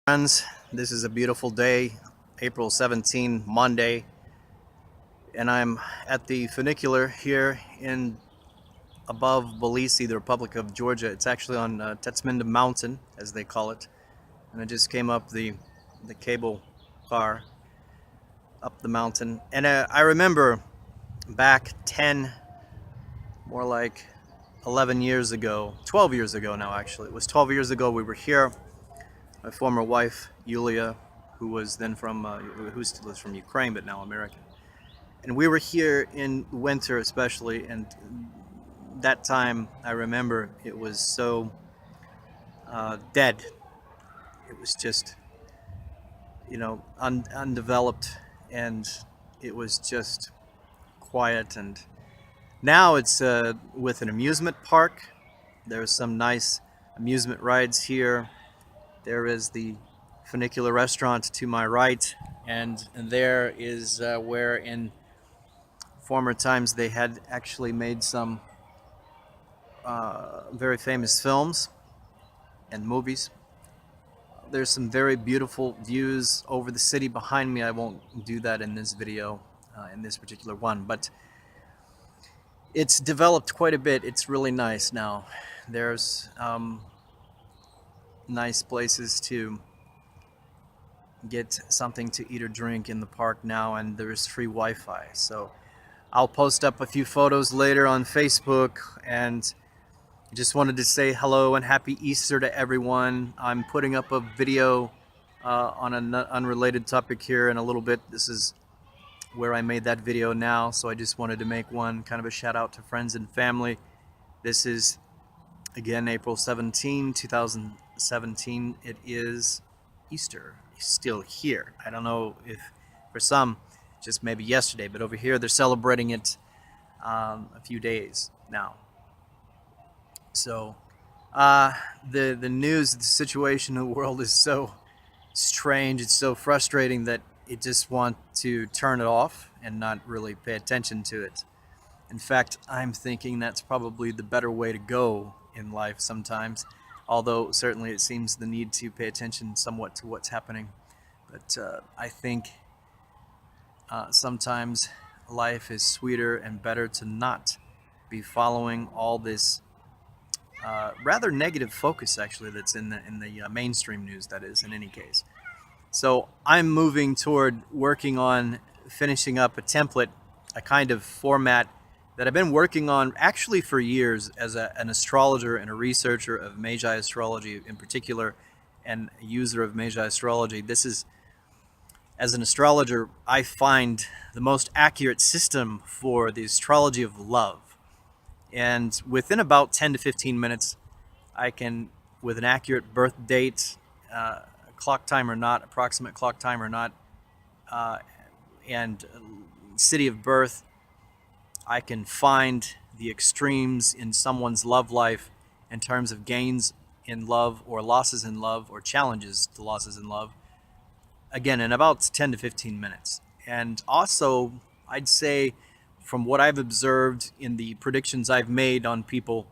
Friends, this is a beautiful day, April 17, Monday, and I'm at the funicular here in above Belize, the Republic of Georgia. It's actually on Tetzminda Mountain, as they call it, and I just came up the cable car up the mountain. And I remember back 10, more like 11 years ago, 12 years ago now actually. It was 12 years ago we were here. My former wife, Yulia, who was then who still is from Ukraine, but now American. And we were here in winter especially, and that time I remember it was so dead. It was just, undeveloped, and it was just quiet. And now it's with an amusement park. There's some nice amusement rides here. There is the funicular restaurant to my right, and there is where in former times they had actually made some very famous films and movies. There's some very beautiful views over the city behind me. I won't do that in this video, in this particular one, but it's developed quite a bit. It's really nice now. There's nice places to get something to eat or drink in the park now, and there's free Wi-Fi. So I'll post up a few photos later on Facebook, and just wanted to say hello and happy Easter to everyone. I'm putting up a video on an unrelated topic here in a little bit. This is where I made that video now, so I just wanted to make one kind of a shout out to friends and family. This is again April 17, 2017. It is Easter. It's still here. I don't know if for some just maybe yesterday, but over here they're celebrating it a few days now. So the news, the situation in the world is so strange, it's so frustrating that you just want to turn it off and not really pay attention to it. In fact, I'm thinking that's probably the better way to go in life sometimes, although certainly it seems the need to pay attention somewhat to what's happening. But I think sometimes life is sweeter and better to not be following all this rather negative focus, actually, that's in the mainstream news, that is, in any case. So I'm moving toward working on finishing up a template, a kind of format that I've been working on actually for years as an astrologer and a researcher of Magi astrology in particular, and a user of Magi astrology. This is, as an astrologer, I find the most accurate system for the astrology of love. And within about 10 to 15 minutes, I can, with an accurate birth date, clock time or not, approximate clock time or not, and city of birth, I can find the extremes in someone's love life in terms of gains in love or losses in love or challenges to losses in love, again, in about 10 to 15 minutes. And also, I'd say, from what I've observed in the predictions I've made on people,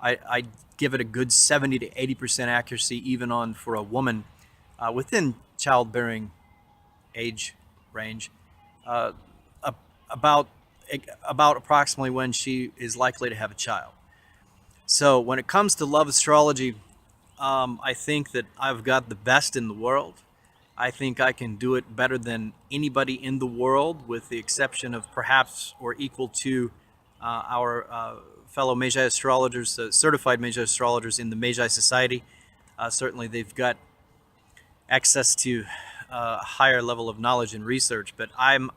I give it a good 70 to 80% accuracy, even on for a woman within childbearing age range, about approximately when she is likely to have a child. So when it comes to love astrology, I think that I've got the best in the world. I think I can do it better than anybody in the world, with the exception of perhaps or equal to our fellow Magi astrologers, certified Magi astrologers in the Magi Society. Certainly they've got access to a higher level of knowledge and research, but I'm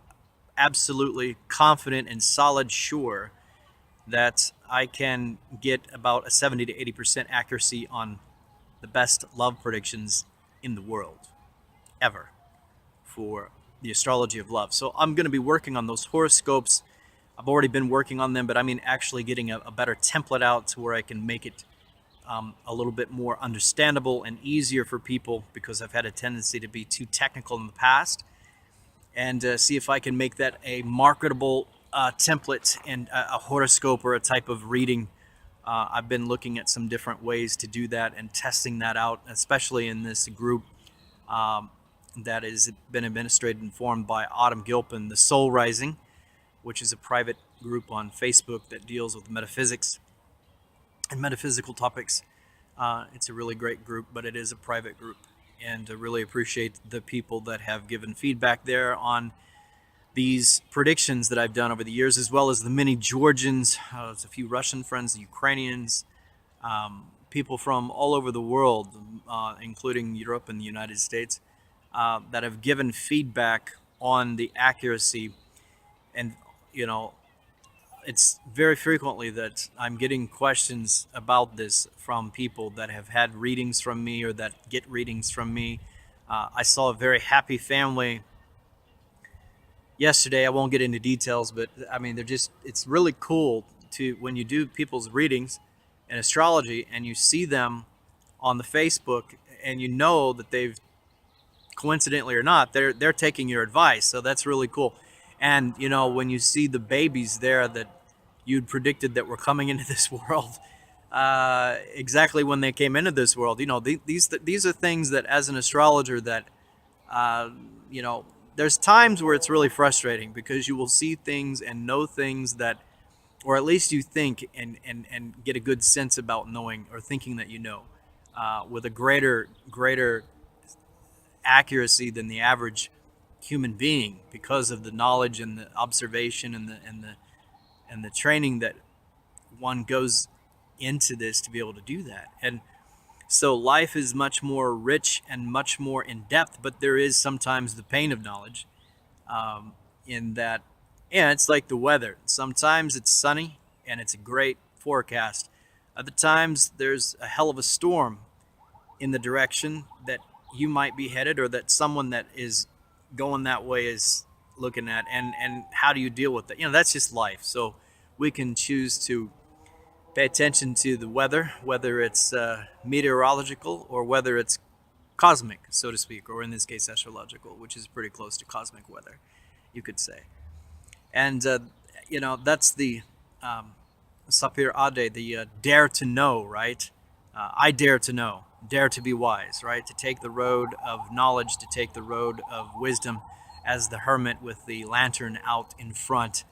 absolutely confident and solid sure that I can get about a 70 to 80% accuracy on the best love predictions in the world ever for the astrology of love. So I'm going to be working on those horoscopes. I've already been working on them, but I mean actually getting a better template out to where I can make it a little bit more understandable and easier for people, because I've had a tendency to be too technical in the past, and see if I can make that a marketable template and a horoscope or a type of reading. I've been looking at some different ways to do that and testing that out, especially in this group um, that has been administrated and formed by Autumn Gilpin, the Soul Rising, which is a private group on Facebook that deals with metaphysics and metaphysical topics. It's a really great group, but it is a private group. And I really appreciate the people that have given feedback there on these predictions that I've done over the years, as well as the many Georgians, there's a few Russian friends, the Ukrainians, people from all over the world, including Europe and the United States, that have given feedback on the accuracy. And, you know, it's very frequently that I'm getting questions about this from people that have had readings from me or that get readings from me. I saw a very happy family yesterday. I won't get into details, but I mean, it's really cool to, when you do people's readings in astrology and you see them on the Facebook and you know that they've, coincidentally or not, they're taking your advice. So that's really cool. And you know, when you see the babies there that you'd predicted that were coming into this world, exactly when they came into this world, you know, these are things that, as an astrologer, that uh, you know, there's times where it's really frustrating because you will see things and know things that, or at least you think and get a good sense about knowing or thinking that you know, with a greater accuracy than the average human being, because of the knowledge and the observation and the training that one goes into this to be able to do that. And so life is much more rich and much more in depth, but there is sometimes the pain of knowledge, in that, yeah, it's like the weather. Sometimes it's sunny and it's a great forecast. Other times there's a hell of a storm in the direction that you might be headed, or that someone that is going that way is looking at. And how do you deal with that? You know, that's just life. So we can choose to pay attention to the weather, whether it's meteorological or whether it's cosmic, so to speak, or in this case astrological, which is pretty close to cosmic weather, you could say. And you know, that's the sapir ade, the dare to know, right? I dare to know, dare to be wise, right? To take the road of knowledge, to take the road of wisdom, as the hermit with the lantern out in front,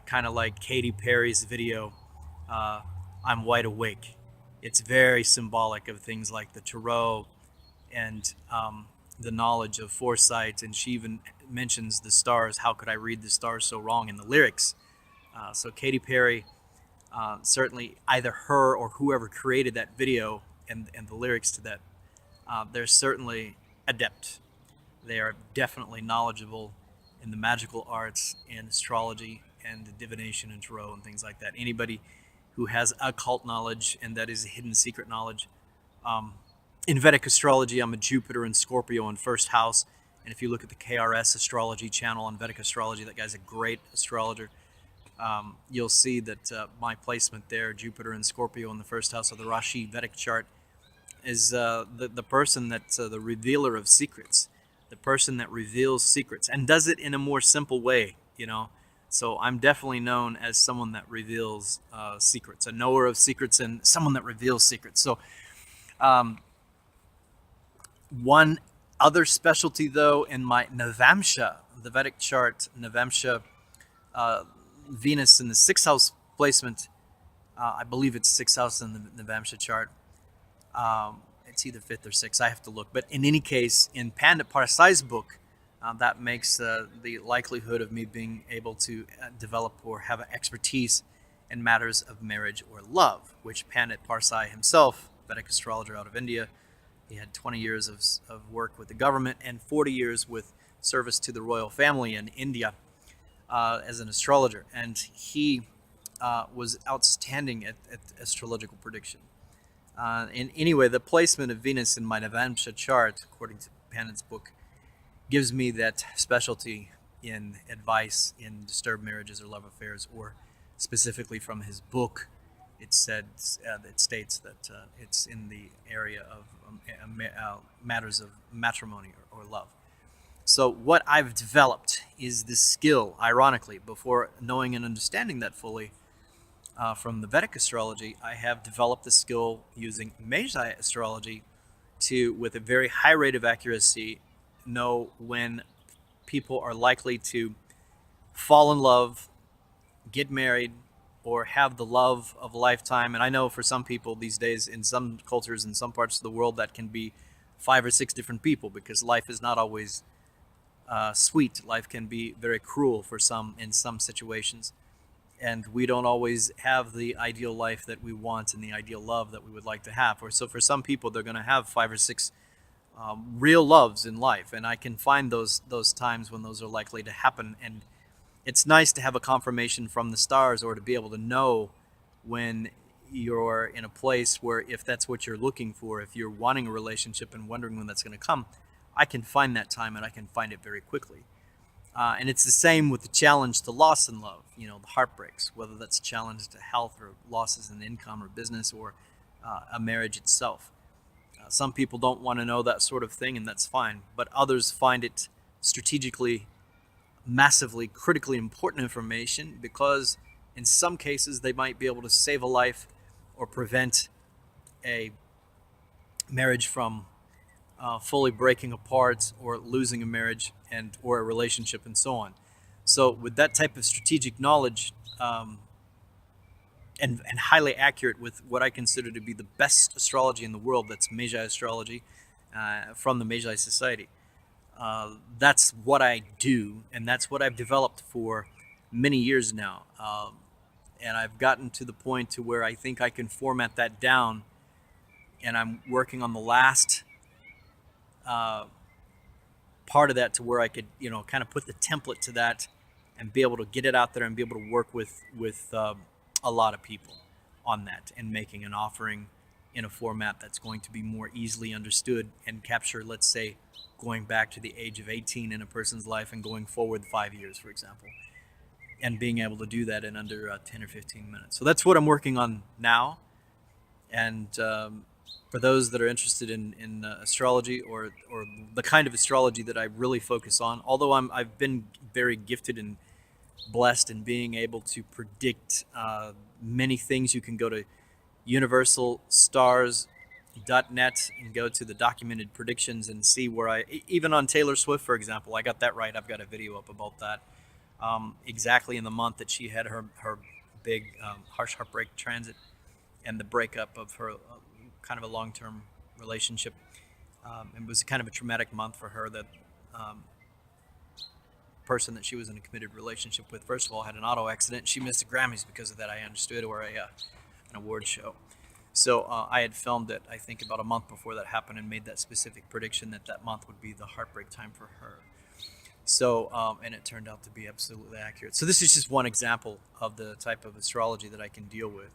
kind of like Katy Perry's video, uh, I'm wide awake. It's very symbolic of things like the tarot and the knowledge of foresight. And she even mentions the stars. How could I read the stars so wrong in the lyrics? So Katy Perry, certainly either her or whoever created that video and the lyrics to that, they're certainly adept. They are definitely knowledgeable in the magical arts and astrology and divination and tarot and things like that. Anybody who has occult knowledge, and that is a hidden secret knowledge. In Vedic astrology, I'm a Jupiter and Scorpio in first house. And if you look at the KRS astrology channel on Vedic astrology, that guy's a great astrologer. You'll see that my placement there, Jupiter and Scorpio in the first house of the Rashi Vedic chart, is the person that's the revealer of secrets, the person that reveals secrets and does it in a more simple way, you know. So I'm definitely known as someone that reveals secrets, a knower of secrets, and someone that reveals secrets. So um, one other specialty, though, in my Navamsha, the Vedic chart, Navamsha, Venus in the sixth house placement, I believe it's sixth house in the Navamsha chart. It's either fifth or sixth. I have to look. But in any case, in Pandit Parsai's book, that makes the likelihood of me being able to develop or have expertise in matters of marriage or love, which Pandit Parsai himself, Vedic astrologer out of India, he had 20 years of work with the government and 40 years with service to the royal family in India as an astrologer. And he was outstanding at astrological prediction. And anyway, the placement of Venus in my Navamsha chart, according to Pandit's book, gives me that specialty in advice in disturbed marriages or love affairs, or specifically from his book, it states that it's in the area of matters of matrimony or love. So what I've developed is this skill, ironically, before knowing and understanding that fully, from the Vedic astrology, I have developed the skill using Meiji astrology to, with a very high rate of accuracy, know when people are likely to fall in love, get married, or have the love of a lifetime. And I know for some people these days, in some cultures, in some parts of the world, that can be 5 or 6 different people, because life is not always sweet. Life can be very cruel for some in some situations. And we don't always have the ideal life that we want and the ideal love that we would like to have. Or so for some people, they're going to have 5 or 6 real loves in life, and I can find those times when those are likely to happen. And it's nice to have a confirmation from the stars, or to be able to know when you're in a place where, if that's what you're looking for, if you're wanting a relationship and wondering when that's going to come, I can find that time, and I can find it very quickly. And it's the same with the challenge to loss in love, the heartbreaks, whether that's a challenge to health or losses in income or business, or a marriage itself. Some people don't want to know that sort of thing, and that's fine. But others find it strategically, massively, critically important information, because in some cases they might be able to save a life or prevent a marriage from fully breaking apart, or losing a marriage or a relationship, and so on. So with that type of strategic knowledge, and highly accurate, with what I consider to be the best astrology in the world, that's Magi astrology, from the Magi Society. That's what I do, and that's what I've developed for many years now. And I've gotten to the point to where I think I can format that down, and I'm working on the last part of that, to where I could, kind of put the template to that, and be able to get it out there, and be able to work with a lot of people on that, and making an offering in a format that's going to be more easily understood, and capture, let's say, going back to the age of 18 in a person's life, and going forward 5 years, for example, and being able to do that in under 10 or 15 minutes. So that's what I'm working on now. And for those that are interested in astrology, or the kind of astrology that I really focus on, although I've been very gifted and blessed in being able to predict many things. You can go to universalstars.net and go to the documented predictions, and see where even on Taylor Swift, for example, I got that right. I've got a video up about that, exactly in the month that she had her big harsh heartbreak transit, and the breakup of her kind of a long-term relationship. It was kind of a traumatic month for her. That person that she was in a committed relationship with, first of all, had an auto accident. She missed the Grammys because of that, I understood, or an award show. So I had filmed it, I think, about a month before that happened, and made that specific prediction that month would be the heartbreak time for her. So, and it turned out to be absolutely accurate. So this is just one example of the type of astrology that I can deal with.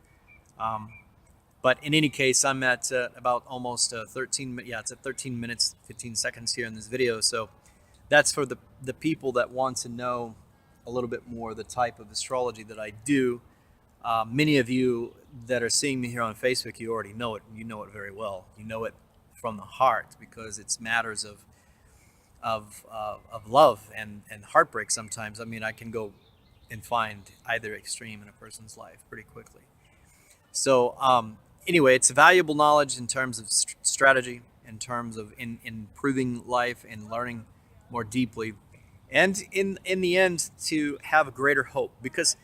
But in any case, I'm at about almost 13. Yeah, it's at 13 minutes, 15 seconds here in this video. So that's for the people that want to know a little bit more the type of astrology that I do. Many of you that are seeing me here on Facebook, you already know it. You know it very well. You know it from the heart, because it's matters of love and heartbreak sometimes. I mean, I can go and find either extreme in a person's life pretty quickly. So anyway, it's valuable knowledge in terms of strategy, in terms of improving life and learning more deeply, and in the end, to have a greater hope. Because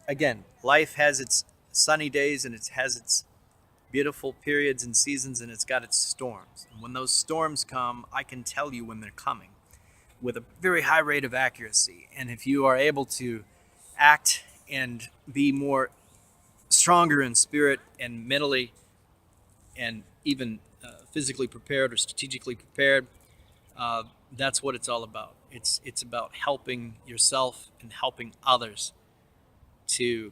again, life has its sunny days, and it has its beautiful periods and seasons, and it's got its storms. And when those storms come, I can tell you when they're coming with a very high rate of accuracy. And if you are able to act and be more stronger in spirit and mentally, and even physically prepared or strategically prepared, that's what it's all about. It's about helping yourself and helping others to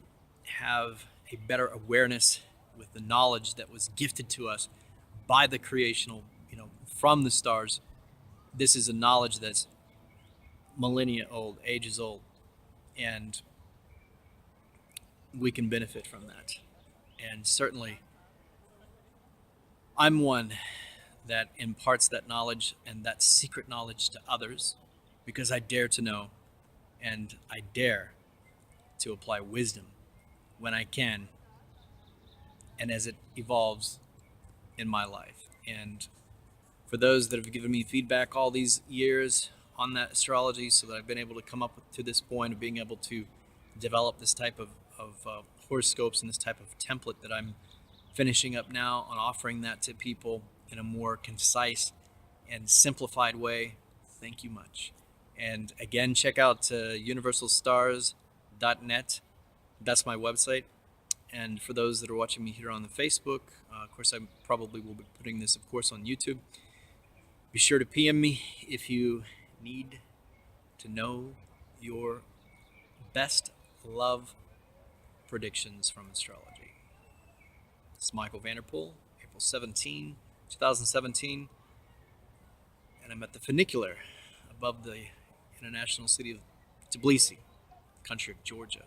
have a better awareness with the knowledge that was gifted to us by the creational, from the stars. This is a knowledge that's millennia old, ages old, and we can benefit from that. And certainly, I'm one that imparts that knowledge and that secret knowledge to others, because I dare to know, and I dare to apply wisdom when I can, and as it evolves in my life. And for those that have given me feedback all these years on that astrology, so that I've been able to come up to this point of being able to develop this type of horoscopes and this type of template that I'm finishing up now on offering that to people in a more concise and simplified way. Thank you much. And again, check out universalstars.net. That's my website. And for those that are watching me here on the Facebook, of course, I probably will be putting this, of course, on YouTube. Be sure to PM me if you need to know your best love predictions from astrology. It's Michael Vanderpool, April 17, 2017, and I'm at the funicular above the international city of Tbilisi, country of Georgia.